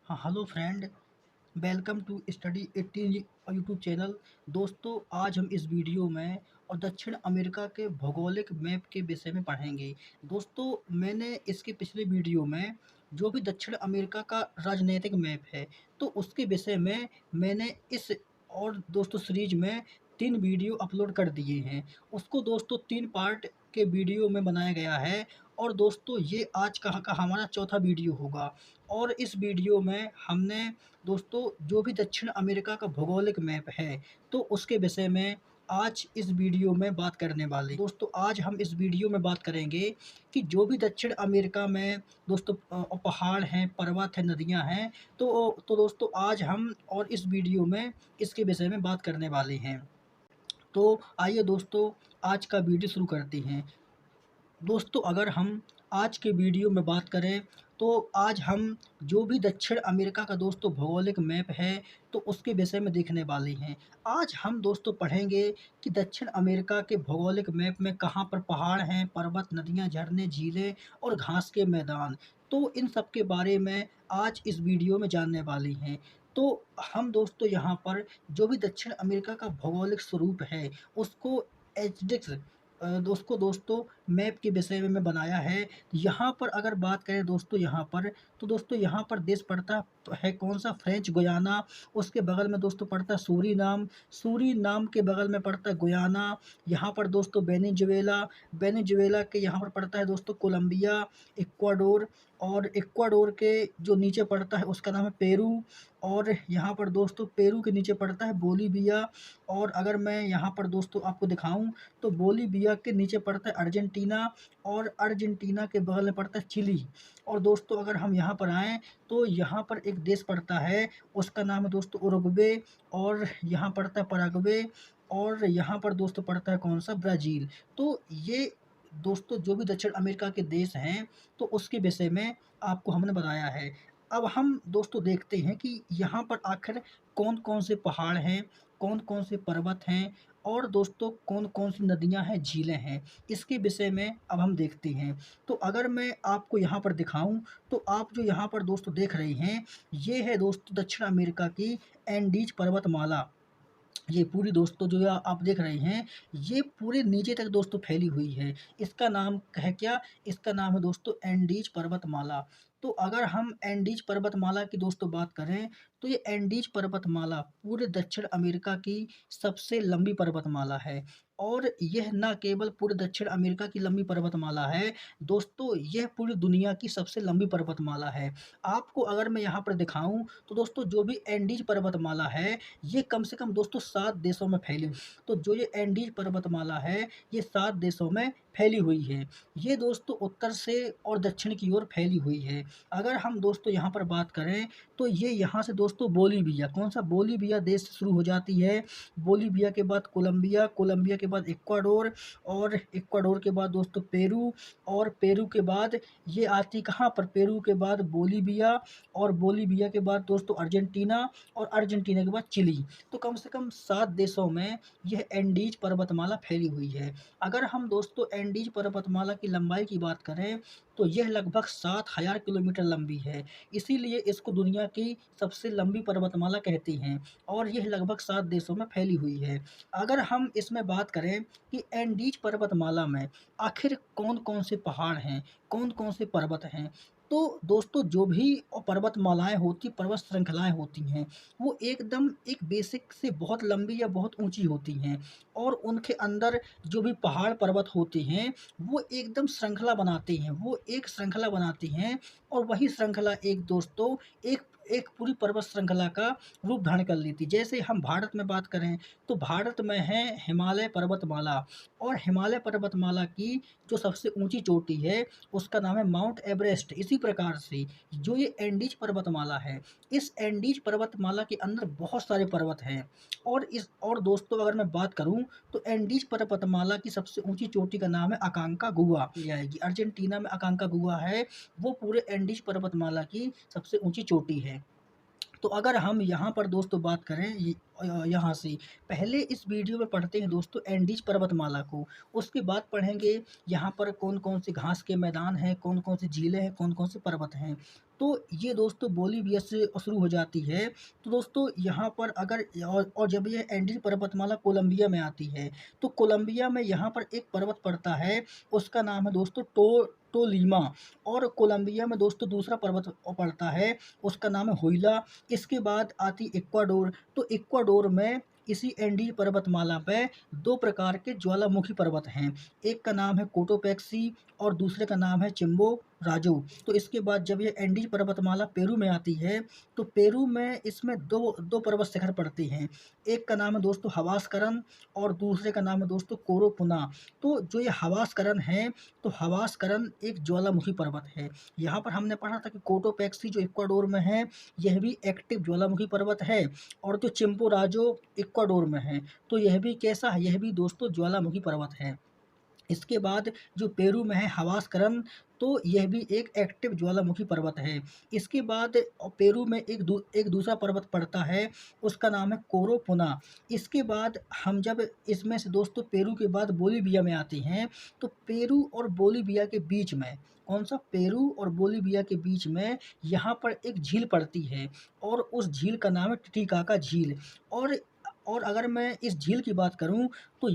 हाँ, hello friend, welcome to study 18 YouTube channel. दोस्तों, आज हम इस वीडियो में और दक्षिण अमेरिका के भौगोलिक मैप के विषय में पढ़ेंगे। दोस्तों, मैंने इसके पिछले वीडियो में जो भी दक्षिण अमेरिका का राजनीतिक मैप है, तो उसके विषय में मैंने इस और दोस्तों सीरीज में 3 वीडियो अपलोड कर दिए हैं। उसको दोस्तों 3 पार्ट के वीडियो में बनाया गया है और दोस्तों ये आज का हमारा चौथा वीडियो होगा। और इस वीडियो में हमने दोस्तों जो भी दक्षिण अमेरिका का भौगोलिक मैप है, तो उसके विषय में आज इस वीडियो में बात करने वाले। दोस्तों, आज हम इस वीडियो में बात करेंगे कि जो भी दक्षिण अमेरिका में दोस्तों पहाड़ हैं, पर्वत हैं, नदियाँ हैं, तो दोस्तों आज हम और इस वीडियो में इसके विषय में बात करने वाले हैं। तो आइए दोस्तों, आज का वीडियो शुरू करते हैं। दोस्तों, अगर हम आज के वीडियो में बात करें, तो आज हम जो भी दक्षिण अमेरिका का दोस्तों भौगोलिक मैप है, तो उसके विषय में देखने वाले हैं। आज हम दोस्तों पढ़ेंगे कि दक्षिण अमेरिका के भौगोलिक मैप में कहाँ पर पहाड़ हैं, पर्वत, नदियाँ, झरने, झीलें और घास के मैदान। तो इन सब के बारे में आज इस वीडियो में जानने वाले हैं। तो हम दोस्तों यहाँ पर जो भी दक्षिण अमेरिका का भौगोलिक स्वरूप है, उसको एचडिक्स उसको दोस्तों मैप के विषय में बनाया है। यहाँ पर अगर बात करें दोस्तों यहाँ पर, तो दोस्तों यहाँ पर देश पड़ता है कौन-सा, फ्रेंच गुयाना, उसके बगल में दोस्तों पड़ता है सूरीनाम, सूरीनाम के बगल में पड़ता है गुयाना, यहाँ पर दोस्तों वेनेजुएला, वेनेजुएला के यहाँ पर पड़ता है दोस्तों कोलंबिया, इक्वाडोर, और इक्वाडोर के जो नीचे पड़ता है उसका नाम है पेरू, और यहाँ पर दोस्तों पेरू के नीचे पड़ता है बोलीविया। और अगर मैं यहाँ पर दोस्तों आपको दिखाऊँ, तो बोलीविया के नीचे पड़ता है अर्जेंटीना, और अर्जेंटीना के बगल में पड़ता है चिली। और दोस्तों अगर हम यहाँ पर आएँ, तो यहाँ पर एक देश पड़ता है, उसका नाम है दोस्तों उरुग्वे, और यहाँ पड़ता है पैराग्वे, और यहाँ पर दोस्तों पड़ता है कौन-सा, ब्राज़ील। तो ये दोस्तों जो भी दक्षिण अमेरिका के देश हैं, तो उसके विषय में आपको हमने बताया है। अब हम दोस्तों देखते हैं कि यहाँ पर आखिर कौन-कौन से पहाड़ हैं, कौन-कौन से पर्वत हैं, और दोस्तों कौन-कौन सी नदियाँ हैं, झीलें हैं, इसके विषय में अब हम देखते हैं। तो अगर मैं आपको यहाँ पर दिखाऊँ, तो आप जो यहाँ पर दोस्तों देख रहे हैं, ये है दोस्तों दक्षिण अमेरिका की एंडीज पर्वतमाला। ये पूरी दोस्तों जो आप देख रहे हैं, ये पूरे नीचे तक दोस्तों फैली हुई है। इसका नाम है क्या? इसका नाम है दोस्तों एंडीज पर्वतमाला। तो अगर हम एंडीज पर्वतमाला की दोस्तों बात करें, तो ये एंडीज पर्वतमाला पूरे दक्षिण अमेरिका की सबसे लंबी पर्वतमाला है। और यह ना केवल पूरे दक्षिण अमेरिका की लंबी पर्वतमाला है, दोस्तों यह पूरी दुनिया की सबसे लंबी पर्वतमाला है। आपको अगर मैं यहाँ पर दिखाऊँ, तो दोस्तों जो भी एंडीज पर्वतमाला है, ये कम से कम दोस्तों 7 देशों में फैली हुई। तो जो ये एंडीज पर्वतमाला है, ये 7 देशों में फैली हुई है। ये दोस्तों उत्तर से और दक्षिण की ओर फैली हुई है। अगर हम दोस्तों यहाँ पर बात करें, तो ये यहाँ से दोस्तों बोलीविया, कौन-सा, बोलीविया देश से शुरू हो जाती है। बोलीविया के बाद कोलंबिया, कोलंबिया के बाद इक्वाडोर, और इक्वाडोर के बाद दोस्तों पेरू, और पेरू के बाद ये आती कहाँ पर, पेरू के बाद बोलीविया, और बोलीविया के बाद दोस्तों अर्जेंटीना, और अर्जेंटीना के बाद चिली। तो कम से कम 7 देशों में यह एंडीज पर्वतमाला फैली हुई है। अगर हम दोस्तों एंडीज पर्वतमाला की लंबाई की बात करें, तो यह लगभग 7000 किलोमीटर लंबी है। इसीलिए इसको दुनिया की सबसे लंबी पर्वतमाला कहते हैं, और यह लगभग 7 देशों में फैली हुई है। अगर हम इसमें बात करें कि एंडीज पर्वतमाला में आखिर कौन-कौन से पहाड़ हैं, कौन-कौन से पर्वत हैं, तो दोस्तों जो भी पर्वतमालाएँ होती, पर्वत श्रृंखलाएँ होती हैं, वो एकदम एक बेसिक से बहुत लंबी या बहुत ऊँची होती हैं, और उनके अंदर जो भी पहाड़ पर्वत होते हैं, वो एकदम श्रृंखला बनाते हैं, वो एक श्रृंखला बनाती हैं, और वही श्रृंखला एक दोस्तों एक एक पूरी पर्वत श्रृंखला का रूप धारण कर लेती है। जैसे हम भारत में बात करें, तो भारत में है हिमालय पर्वतमाला, और हिमालय पर्वतमाला की जो सबसे ऊँची चोटी है, उसका नाम है माउंट एवरेस्ट। इसी प्रकार से जो ये एंडीज पर्वतमाला है, इस एंडीज पर्वतमाला के अंदर बहुत सारे पर्वत हैं। और दोस्तों अगर मैं बात करूं, तो एंडीज पर्वतमाला की सबसे ऊंची चोटी का नाम है अकांकागुआ, ये आएगी अर्जेंटीना में अकांकागुआ है, वो पूरे एंडीज पर्वतमाला की सबसे ऊंची चोटी है। तो अगर हम यहाँ पर दोस्तों बात करें, यहाँ से। पहले इस वीडियो में पढ़ते हैं दोस्तों एंडीज पर्वतमाला को, उसके बाद पढ़ेंगे यहाँ पर कौन-कौन से घास के मैदान हैं, कौन-कौन सी झीलें हैं, कौन-कौन से पर्वत हैं। तो ये दोस्तों बोलीविया से शुरू हो जाती है। तो दोस्तों यहाँ पर अगर और जब ये एंडीज पर्वतमाला कोलंबिया में आती है, तो कोलंबिया में यहाँ पर एक पर्वत पड़ता है, उसका नाम है दोस्तों टोलीमा। और कोलंबिया में दोस्तों दूसरा पर्वत पड़ता है, उसका नाम है हुइला। इसके बाद आती इक्वाडोर। तो इक्वाडोर में इसी एंडीज पर्वतमाला पे 2 प्रकार के ज्वालामुखी पर्वत हैं। एक का नाम है कोटोपैक्सी और दूसरे का नाम है चिम्बोराजो। तो इसके बाद जब ये एंडीज पर्वतमाला पेरू में आती है, तो पेरू में इसमें 2 पर्वत शिखर पड़ते हैं। एक का नाम है दोस्तों हवास्करन और दूसरे का नाम है दोस्तों कोरोपुना। तो जो ये हवास्करन है, तो हवास्करन एक ज्वालामुखी पर्वत है। यहाँ पर हमने पढ़ा था कि कोटोपैक्सी जो इक्वाडोर में है, यह भी एक्टिव ज्वालामुखी पर्वत है। और जो चिम्बोराजो इक्वाडोर में है, तो यह भी कैसा है? यह भी दोस्तों ज्वालामुखी पर्वत है। इसके बाद जो पेरू में है हवास्करन, तो यह भी एक एक्टिव ज्वालामुखी पर्वत है। इसके बाद पेरू में एक दूसरा पर्वत पड़ता है, उसका नाम है कोरोपुना। इसके बाद हम जब इसमें से दोस्तों पेरू के बाद बोलीविया में आते हैं, तो पेरू और बोलीविया के बीच में कौन-सा? पेरू और बोलीविया के बीच में यहाँ पर एक झील पड़ती है और उस झील का नाम है टिटिकाका झील। और अगर मैं इस झील की बात करूँ, तो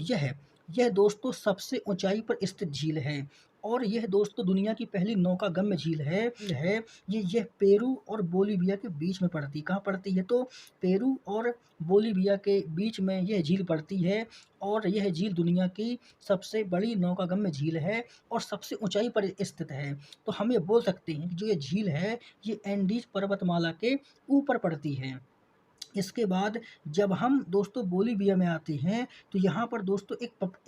यह दोस्तों सबसे ऊंचाई पर स्थित झील है और यह दोस्तों दुनिया की पहली नौकागम्य झील है। यह पेरू और बोलीविया के बीच में पड़ती है। कहाँ पड़ती है? तो पेरू और बोलीविया के बीच में यह झील पड़ती है और यह झील दुनिया की सबसे बड़ी नौकागम्य झील है और सबसे ऊंचाई पर स्थित है। तो हम ये बोल सकते हैं कि जो ये झील है, ये एंडीज पर्वतमाला के ऊपर पड़ती है। इसके बाद जब हम दोस्तों बोलीविया में आते हैं, तो यहाँ पर दोस्तों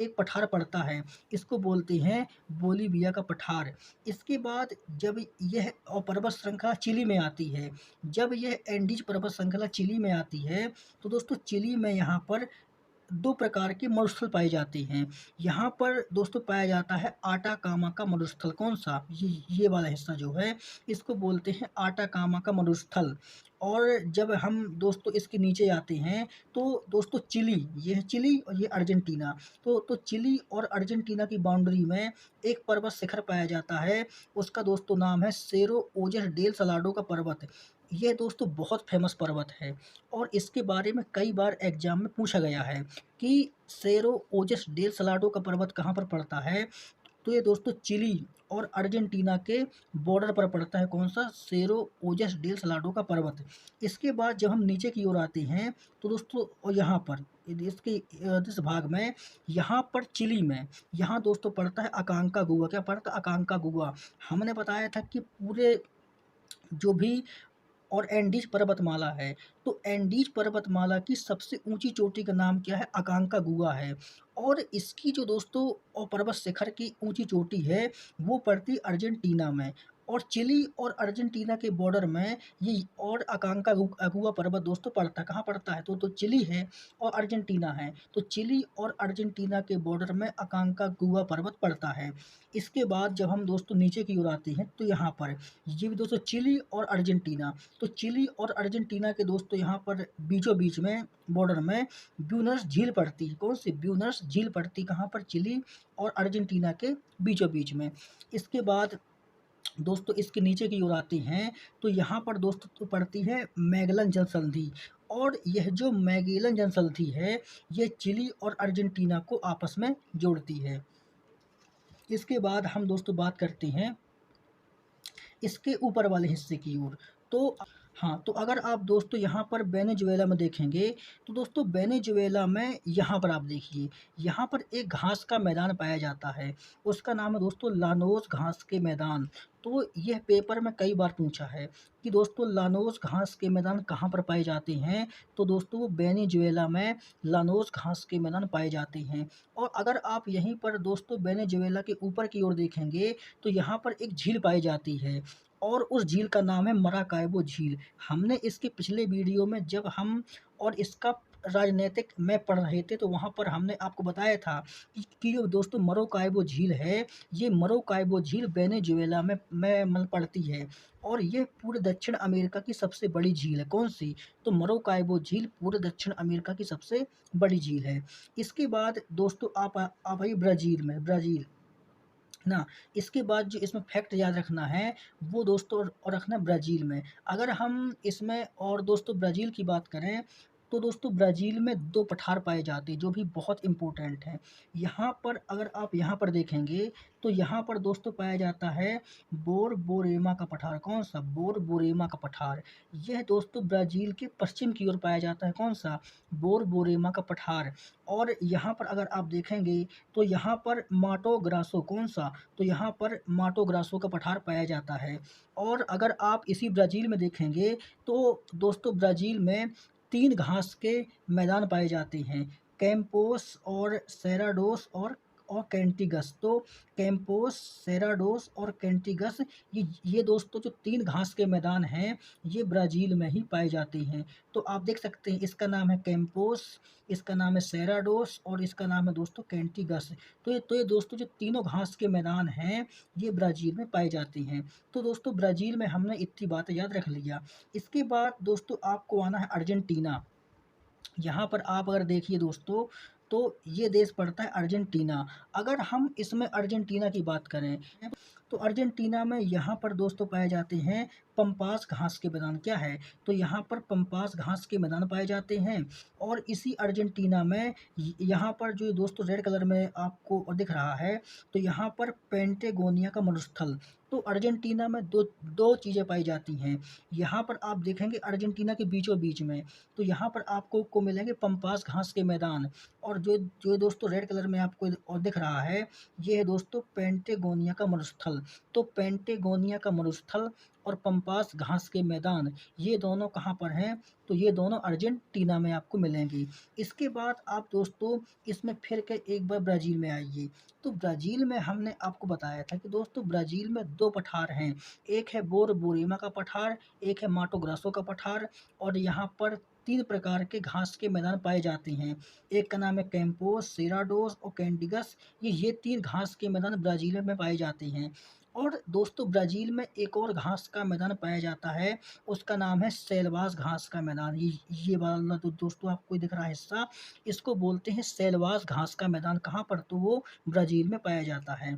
एक पठार पड़ता है, इसको बोलते हैं बोलीविया का पठार। इसके बाद जब यह पर्वत श्रृंखला चिली में आती है, जब यह एंडीज पर्वत श्रृंखला चिली में आती है, तो दोस्तों चिली में यहाँ पर 2 प्रकार के मरुस्थल पाए जाते हैं। यहाँ पर दोस्तों पाया जाता है आटाकामा का मरुस्थल। कौन-सा? ये वाला हिस्सा जो है, इसको बोलते हैं आटाकामा का मरुस्थल। और जब हम दोस्तों इसके नीचे आते हैं, तो दोस्तों चिली, ये है चिली और ये अर्जेंटीना। तो चिली और अर्जेंटीना की बाउंड्री में एक पर्वत शिखर पाया जाता है, उसका दोस्तों नाम है सेरो ओजेस डेल सलाडो का पर्वत। ये दोस्तों बहुत फेमस पर्वत है और इसके बारे में कई बार एग्ज़ाम में पूछा गया है कि सेरो ओजेस डेल सलाडो का पर्वत कहाँ पर पड़ता है? तो ये दोस्तों चिली और अर्जेंटीना के बॉर्डर पर पड़ता है। कौन-सा? सेरो ओजेस डेल सलाडो का पर्वत। इसके बाद जब हम नीचे की ओर आते हैं, तो दोस्तों और यहाँ पर इस भाग में, यहाँ पर चिली में, यहाँ दोस्तों पड़ता है अकांकागुआ। क्या पड़ता है? अकांकागुआ। हमने बताया था कि पूरे जो भी और एंडीज पर्वतमाला है, तो एंडीज पर्वतमाला की सबसे ऊंची चोटी का नाम क्या है? अकांकागुआ है। और इसकी जो दोस्तों पर्वत शिखर की ऊंची चोटी है, वो पड़ती अर्जेंटीना में। और चिली और अर्जेंटीना के बॉर्डर में ये और अकांकागुआ पर्वत दोस्तों पड़ता है। कहाँ पड़ता है? तो चिली है और अर्जेंटीना है। तो चिली और अर्जेंटीना के बॉर्डर में अकांकागुआ पर्वत पड़ता है। इसके बाद जब हम दोस्तों नीचे की ओर आते हैं, तो यहाँ पर ये भी दोस्तों चिली और अर्जेंटीना। तो चिली और अर्जेंटीना के दोस्तों यहाँ पर बीचों बीच में बॉर्डर में ब्यूनस झील पड़ती है। कौन सी? ब्यूनस झील पड़ती कहाँ पर? चिली और अर्जेंटीना के बीचों बीच में। इसके बाद दोस्तों इसके नीचे की ओर आते हैं, तो यहाँ पर दोस्तों तो पड़ती है मैगेलन जल संधि। और यह जो मैगेलन जल संधि है, ये चिली और अर्जेंटीना को आपस में जोड़ती है। इसके बाद हम दोस्तों बात करते हैं इसके ऊपर वाले हिस्से की ओर। तो हाँ, तो अगर आप दोस्तों यहाँ पर वेनेजुएला में देखेंगे, तो दोस्तों वेनेजुएला में यहाँ पर आप देखिए, यहाँ पर एक घास का मैदान पाया जाता है, उसका नाम है दोस्तों लानोस घास के मैदान। तो यह पेपर में कई बार पूछा है कि दोस्तों लानोस घास के मैदान कहाँ पर पाए जाते हैं? तो दोस्तों वो वेनेजुएला में लानोस घास के मैदान पाए जाते हैं। और अगर आप यहीं पर दोस्तों वेनेजुएला के ऊपर की ओर देखेंगे, तो यहाँ पर एक झील पाई जाती है और उस झील का नाम है मराकाइबो झील। हमने इसके पिछले वीडियो में जब हम और इसका राजनीतिक मैप पढ़ रहे थे तो वहाँ पर हमने आपको बताया था कि जो दोस्तों मरोकाइबो झील है, ये मरोकाइबो झील वेनेजुएला में मतलब पड़ती है और ये पूरे दक्षिण अमेरिका की सबसे बड़ी झील है। कौन-सी? तो मरोकाइबो झील पूरे दक्षिण अमेरिका की सबसे बड़ी झील है। इसके बाद दोस्तों आप आइए ब्राज़ील में, ब्राज़ील ना, इसके बाद जो इसमें फैक्ट याद रखना है, वो दोस्तों और रखना है ब्राज़ील में। अगर हम इसमें और दोस्तों ब्राज़ील की बात करें, तो दोस्तों ब्राज़ील में 2 पठार पाए जाते हैं, जो भी बहुत इम्पोर्टेंट हैं। यहाँ पर अगर आप यहाँ पर देखेंगे, तो यहाँ पर दोस्तों पाया जाता है बोरबोरेमा का पठार। कौन-सा? बोरबोरेमा का पठार। यह दोस्तों ब्राज़ील के पश्चिम की ओर पाया जाता है। कौन-सा? बोरबोरेमा का पठार। और यहाँ पर अगर आप देखेंगे, तो यहाँ पर माटो ग्रासो। कौन-सा? तो यहाँ पर माटो ग्रासो का पठार पाया जाता है। और अगर आप इसी ब्राज़ील में देखेंगे तो दोस्तों ब्राज़ील में 3 घास के मैदान पाए जाते हैं, कैंपोस और सेराडोस और कैंटिगस। तो कैंपोस, सेराडोस और कैंटिगस, ये दोस्तों जो 3 घास के मैदान हैं, ये ब्राज़ील में ही पाए जाते हैं। तो आप देख सकते हैं इसका नाम है कैंपोस, इसका नाम है सेराडोस और इसका नाम है दोस्तों कैंटिगस। तो ये दोस्तों जो तीनों घास के मैदान हैं, ये ब्राज़ील में पाए जाते हैं। तो दोस्तों ब्राज़ील में हमने इतनी बातें याद रख लिया। इसके बाद दोस्तों आपको आना है अर्जेंटीना। यहाँ पर आप अगर देखिए दोस्तों, तो ये देश पड़ता है अर्जेंटीना। अगर हम इसमें अर्जेंटीना की बात करें, तो अर्जेंटीना में यहाँ पर दोस्तों पाए जाते हैं पंपास घास के मैदान। क्या है? तो यहाँ पर पंपास घास के मैदान पाए जाते हैं और इसी अर्जेंटीना में यहाँ पर जो दोस्तों रेड कलर में आपको दिख रहा है, तो यहाँ पर पेंटेगोनिया का मरुस्थल। तो अर्जेंटीना में दो चीज़ें पाई जाती हैं। यहाँ पर आप देखेंगे अर्जेंटीना के बीचों-बीच में, तो यहाँ पर आपको मिलेंगे पंपास घास के मैदान और जो जो दोस्तों रेड कलर में आपको और दिख रहा है, ये है दोस्तों पेंटेगोनिया का मरुस्थल। तो पेंटेगोनिया का मरुस्थल और पंपास घास के मैदान, ये दोनों कहाँ पर हैं? तो ये दोनों अर्जेंटीना में आपको मिलेंगे। इसके बाद आप दोस्तों इसमें फिर के एक बार ब्राज़ील में आइए। तो ब्राज़ील में हमने आपको बताया था कि दोस्तों ब्राज़ील में 2 पठार हैं। एक है बोरबोरीमा का पठार, एक है माटो ग्रासो का पठार और यहाँ पर 3 प्रकार के घास के मैदान पाए जाते हैं। एक का नाम है कैंपोस, सेराडोस और कैंटिगस। ये 3 घास के मैदान ब्राज़ील में पाए जाते हैं। और दोस्तों ब्राज़ील में एक और घास का मैदान पाया जाता है, उसका नाम है सेल्वास घास का मैदान। ये वाला तो दोस्तों आपको दिख रहा हिस्सा, इसको बोलते हैं सेल्वास घास का मैदान। कहाँ पर? तो वो ब्राज़ील में पाया जाता है।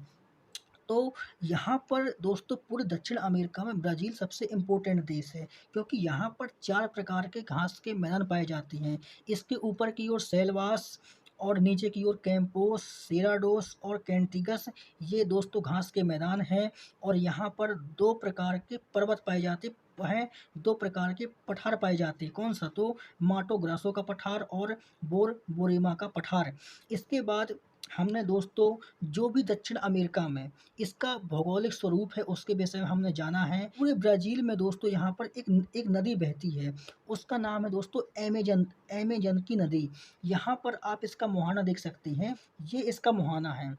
तो यहाँ पर दोस्तों पूरे दक्षिण अमेरिका में ब्राज़ील सबसे इम्पोर्टेंट देश है, क्योंकि यहाँ पर 4 प्रकार के घास के मैदान पाए जाते हैं। इसके ऊपर की ओर सेल्वास और नीचे की ओर कैंपोस, सेराडोस और कैंटिगस, ये दोस्तों घास के मैदान हैं और यहाँ पर 2 प्रकार के पर्वत पाए जाते हैं, 2 प्रकार के पठार पाए जाते हैं। कौन-सा? तो माटो ग्रासो का पठार और बोरबोरीमा का पठार। इसके बाद हमने दोस्तों जो भी दक्षिण अमेरिका में इसका भौगोलिक स्वरूप है उसके विषय में हमने जाना है। पूरे ब्राज़ील में दोस्तों यहाँ पर एक नदी बहती है, उसका नाम है दोस्तों अमेज़न अमेज़न की नदी। यहाँ पर आप इसका मुहाना देख सकते हैं, ये इसका मुहाना है।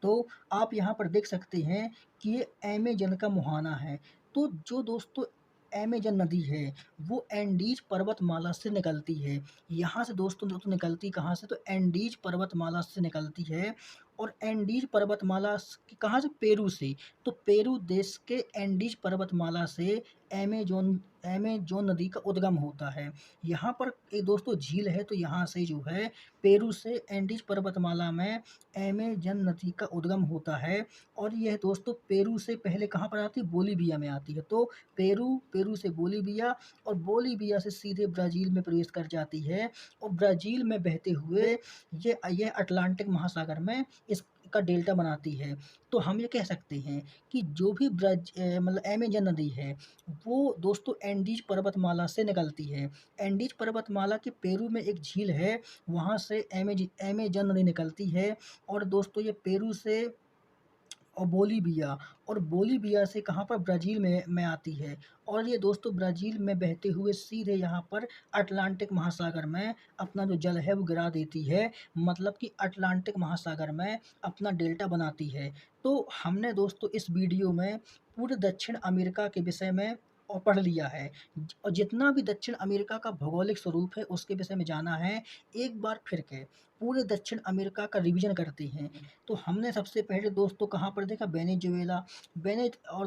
तो आप यहाँ पर देख सकते हैं कि ये अमेज़न का मुहाना है। तो जो दोस्तों अमेज़न नदी है, वो एंडीज़ पर्वतमाला से निकलती है। यहाँ से दोस्तों निकलती कहाँ से? तो एंडीज़ पर्वतमाला से निकलती है और एंडीज़ पर्वतमाला कहाँ से? पेरू से। तो पेरू देश के एंडीज़ पर्वतमाला से अमेज़न नदी का उद्गम होता है। यहाँ पर एक दोस्तों झील है, तो यहाँ से जो है पेरू से एंडीज़ पर्वतमाला में अमेज़न नदी का उद्गम होता है और यह दोस्तों पेरू से पहले कहाँ पर आती है? बोलीविया में आती है। तो पेरू से बोलीविया और बोलीविया से सीधे ब्राज़ील में प्रवेश कर जाती है और ब्राज़ील में बहते हुए ये अटलांटिक महासागर में इसका डेल्टा बनाती है। तो हम ये कह सकते हैं कि जो भी मतलब अमेज़न नदी है, वो दोस्तों एंडीज़ पर्वतमाला से निकलती है। एंडीज़ पर्वतमाला के पेरू में एक झील है, वहाँ से अमेज़न नदी निकलती है और दोस्तों ये पेरू से और बोलीविया से कहाँ पर? ब्राज़ील में आती है और ये दोस्तों ब्राज़ील में बहते हुए सीधे यहाँ पर अटलांटिक महासागर में अपना जो जल है वो गिरा देती है, मतलब कि अटलांटिक महासागर में अपना डेल्टा बनाती है। तो हमने दोस्तों इस वीडियो में पूरे दक्षिण अमेरिका के विषय में और पढ़ लिया है और जितना भी दक्षिण अमेरिका का भौगोलिक स्वरूप है उसके विषय में जाना है, एक बार फिर के पूरे दक्षिण अमेरिका का रिवीजन करते हैं। तो हमने सबसे पहले दोस्तों कहाँ पर देखा, वेनेजुएला।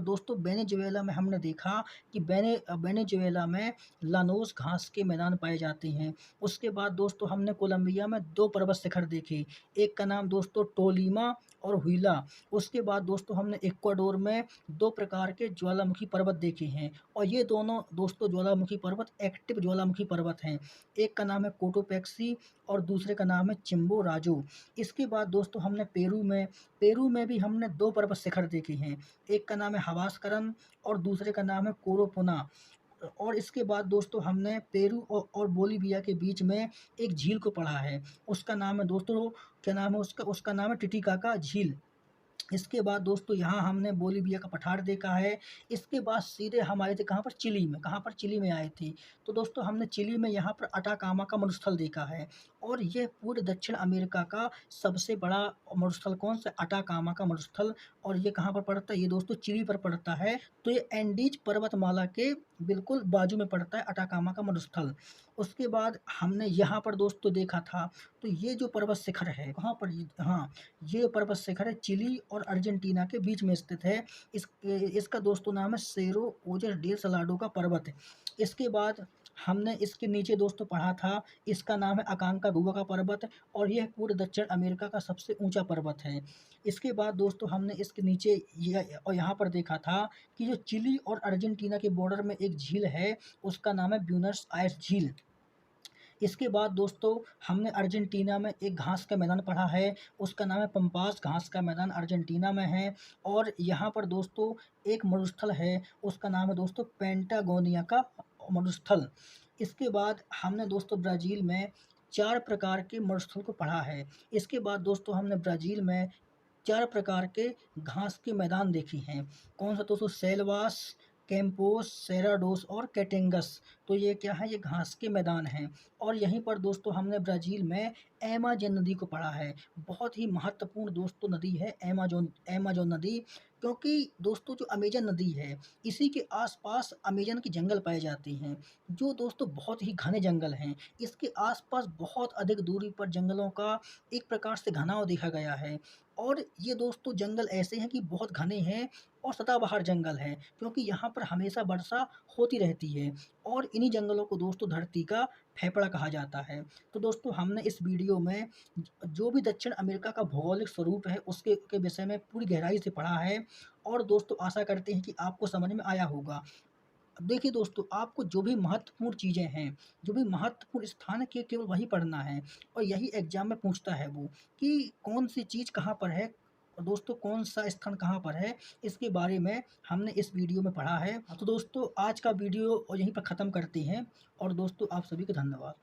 दोस्तों वेनेजुएला में हमने देखा कि वेनेजुएला में लानोस घास के मैदान पाए जाते हैं। उसके बाद दोस्तों हमने कोलंबिया में 2 पर्वत शिखर देखे, एक का नाम दोस्तों टोलीमा और हुइला। उसके बाद दोस्तों हमने इक्वाडोर में 2 प्रकार के ज्वालामुखी पर्वत देखे हैं और ये दोनों दोस्तों ज्वालामुखी पर्वत एक्टिव ज्वालामुखी पर्वत हैं। एक का नाम है कोटोपैक्सी और दूसरे का नाम है चिम्बोराजो। इसके बाद दोस्तों हमने पेरू में भी हमने 2 पर्वत शिखर देखे हैं, एक का नाम है हवास्करन और दूसरे का नाम है कोरोपुना। और इसके बाद दोस्तों हमने पेरू और बोलीविया के बीच में एक झील को पढ़ा है, उसका नाम है दोस्तों, क्या नाम है उसका, उसका नाम है टिटिकाका झील। इसके बाद दोस्तों यहाँ हमने बोलीविया का पठार देखा है। इसके बाद सीधे हम आए थे कहाँ पर, चिली में। कहाँ पर, चिली में आए थे। तो दोस्तों हमने चिली में यहाँ पर अटाकामा का मरुस्थल देखा है और ये पूरे दक्षिण अमेरिका का सबसे बड़ा मरुस्थल कौन सा, अटाकामा का मरुस्थल। और ये कहाँ पर पड़ता है, ये दोस्तों चिली पर पड़ता है। तो ये एंडीज पर्वतमाला के बिल्कुल बाजू में पड़ता है अटाकामा का मरुस्थल। उसके बाद हमने यहाँ पर दोस्तों देखा था, तो ये जो पर्वत शिखर है कहाँ पर, हाँ, ये पर्वत शिखर है चिली और अर्जेंटीना के बीच में स्थित है। इसका दोस्तों नाम है सेरो ओजस डे सलाडो का पर्वत। इसके बाद हमने इसके नीचे दोस्तों पढ़ा था, इसका नाम है अकांकागुआ का पर्वत और यह पूरे दक्षिण अमेरिका का सबसे ऊंचा पर्वत है। इसके बाद दोस्तों हमने इसके नीचे और यहाँ पर देखा था कि जो चिली और अर्जेंटीना के बॉर्डर में एक झील है, उसका नाम है ब्यूनस आयर्स झील। इसके बाद दोस्तों हमने अर्जेंटीना में एक घास का मैदान पढ़ा है, उसका नाम है पंपास घास का मैदान, अर्जेंटीना में है। और यहाँ पर दोस्तों एक मरुस्थल है, उसका नाम है दोस्तों पेंटागोनिया का मरुस्थल। इसके बाद हमने दोस्तों ब्राज़ील में 4 प्रकार के मरुस्थल को पढ़ा है। इसके बाद दोस्तों हमने ब्राज़ील में 4 प्रकार के घास के मैदान देखे हैं। कौन सा दोस्तों, सेल्वास, कैंपोस, सेराडोस और कैटेंगस। तो ये क्या है, ये घास के मैदान हैं। और यहीं पर दोस्तों हमने ब्राज़ील में अमेज़न नदी को पढ़ा है। बहुत ही महत्वपूर्ण दोस्तों नदी है अमेज़न नदी, क्योंकि दोस्तों जो अमेज़न नदी है, इसी के आस-पास अमेज़न के जंगल पाए जाते हैं, जो दोस्तों बहुत ही घने जंगल हैं। इसके आस-पास बहुत अधिक दूरी पर जंगलों का एक प्रकार से घनाव देखा गया है। और ये दोस्तों जंगल ऐसे हैं कि बहुत घने हैं और सदाबहार जंगल हैं, क्योंकि यहाँ पर हमेशा वर्षा होती रहती है और इन्हीं जंगलों को दोस्तों धरती का फेफड़ा कहा जाता है। तो दोस्तों हमने इस वीडियो में जो भी दक्षिण अमेरिका का भौगोलिक स्वरूप है उसके के विषय में पूरी गहराई से पढ़ा है और दोस्तों आशा करते हैं कि आपको समझ में आया होगा। देखिए दोस्तों, आपको जो भी महत्वपूर्ण चीज़ें हैं, जो भी महत्वपूर्ण स्थान है, केवल वही पढ़ना है और यही एग्ज़ाम में पूछता है वो, कि कौन-सी चीज़ कहाँ पर है और दोस्तों कौन-सा स्थान कहाँ पर है, इसके बारे में हमने इस वीडियो में पढ़ा है। तो दोस्तों आज का वीडियो यहीं पर ख़त्म करते हैं और दोस्तों आप सभी को धन्यवाद।